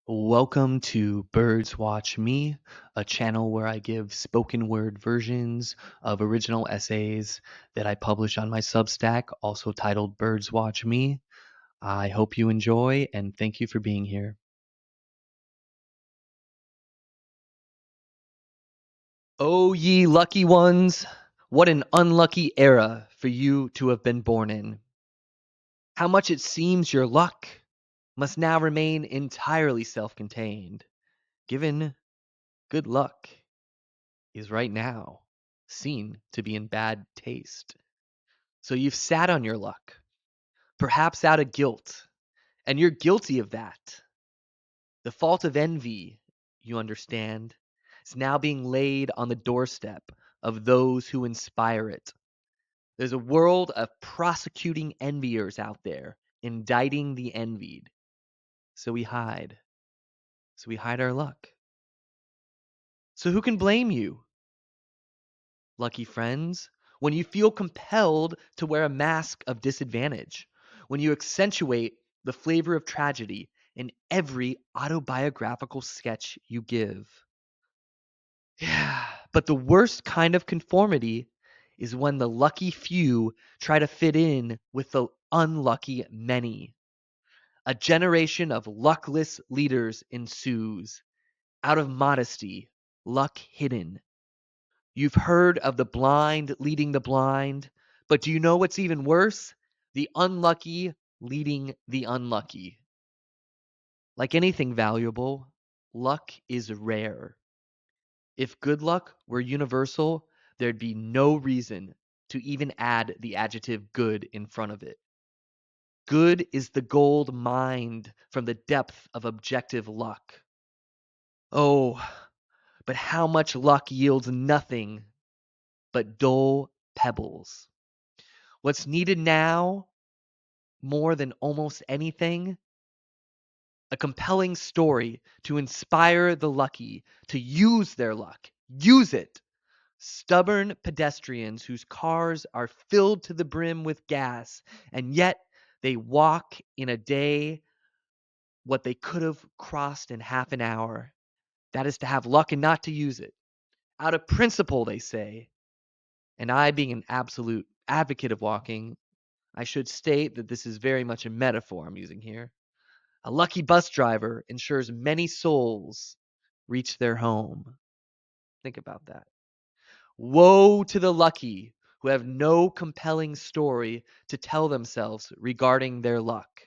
Welcome to Birds Watch Me, a channel where I give spoken word versions of original essays that I publish on my Substack, also titled Birds Watch Me. I hope you enjoy and thank you for being here. Oh, ye lucky ones, what an unlucky era for you to have been born in. How much it seems your luck must now remain entirely self contained, given good luck is right now seen to be in bad taste. So you've sat on your luck, perhaps out of guilt, and you're guilty of that. The fault of envy, you understand, is now being laid on the doorstep of those who inspire it. There's a world of prosecuting enviers out there, indicting the envied. So we hide. So we hide our luck. So who can blame you? Lucky friends, when you feel compelled to wear a mask of disadvantage, when you accentuate the flavor of tragedy in every autobiographical sketch you give. Yeah, but the worst kind of conformity is when the lucky few try to fit in with the unlucky many. A generation of luckless leaders ensues. Out of modesty, luck hidden. You've heard of the blind leading the blind, but do you know what's even worse? The unlucky leading the unlucky. Like anything valuable, luck is rare. If good luck were universal, there'd be no reason to even add the adjective good in front of it. Good is the gold mined from the depth of objective luck. Oh, but how much luck yields nothing but dull pebbles. What's needed now, more than almost anything, a compelling story to inspire the lucky to use their luck. Use it. Stubborn pedestrians whose cars are filled to the brim with gas, and yet they walk in a day what they could have crossed in half an hour. That is to have luck and not to use it. Out of principle, they say. And I, being an absolute advocate of walking, I should state that this is very much a metaphor I'm using here. A lucky bus driver ensures many souls reach their home. Think about that. Woe to the lucky who have no compelling story to tell themselves regarding their luck,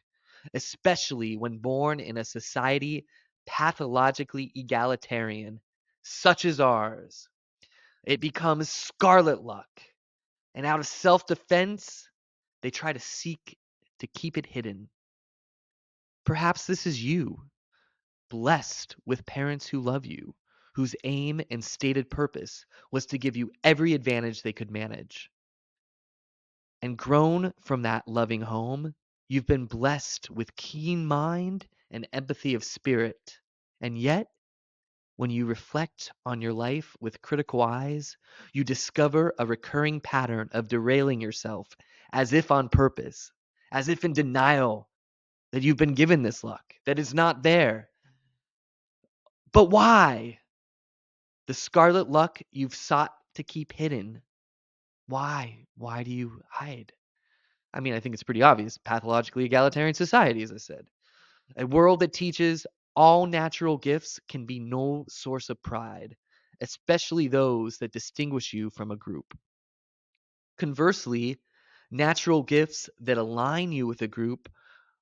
especially when born in a society pathologically egalitarian, such as ours. It becomes scarlet luck, and out of self defense, they try to seek to keep it hidden. Perhaps this is you, blessed with parents who love you, whose aim and stated purpose was to give you every advantage they could manage. And grown from that loving home, you've been blessed with keen mind and empathy of spirit. And yet, when you reflect on your life with critical eyes, you discover a recurring pattern of derailing yourself as if on purpose, as if in denial that you've been given this luck, that is not there. But why? The scarlet luck you've sought to keep hidden. Why? Why do you hide? I mean, I think it's pretty obvious. Pathologically egalitarian society, as I said. A world that teaches all natural gifts can be no source of pride, especially those that distinguish you from a group. Conversely, natural gifts that align you with a group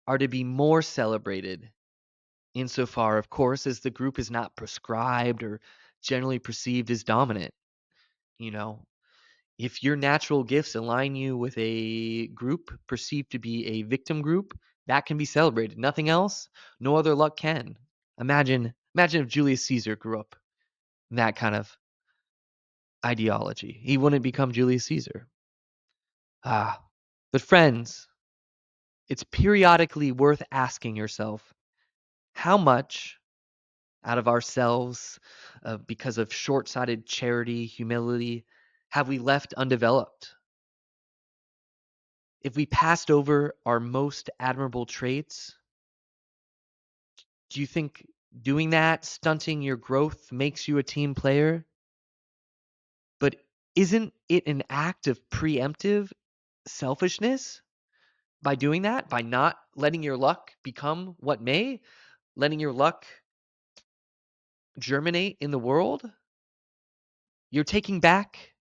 are to be more celebrated, insofar, of course, as the group is not prescribed or generally perceived as dominant. You know, if your natural gifts align you with a group perceived to be a victim group, that can be celebrated. Nothing else, no other luck can. Imagine if Julius Caesar grew up in that kind of ideology. He wouldn't become Julius Caesar. Ah, but friends, it's periodically worth asking yourself how much out of ourselves, because of short-sighted charity, humility, have we left undeveloped? If we passed over our most admirable traits, do you think Doing that, stunting your growth, makes you a team player. But isn't it an act of preemptive selfishness by doing that? By not letting your luck become what may, letting your luck germinate in the world? You're taking back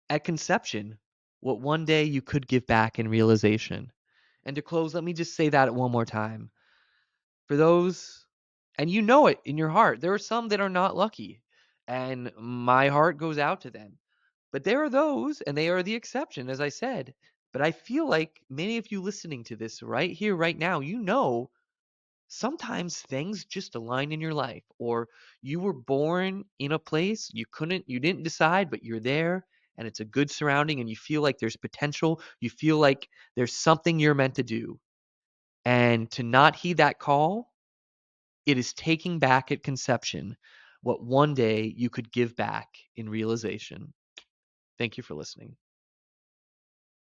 at conception what one day you could give back in realization. And to close, let me just say that one more time. For those, and you know it in your heart, there are some that are not lucky, and my heart goes out to them. But there are those, and they are the exception, as I said. But I feel like many of you listening to this right here, right now, you know sometimes things just align in your life, or you were born in a place you didn't decide, but you're there, and it's a good surrounding, and you feel like there's potential. You feel like there's something you're meant to do. And to not heed that call, it is taking back at conception what one day you could give back in realization. Thank you for listening.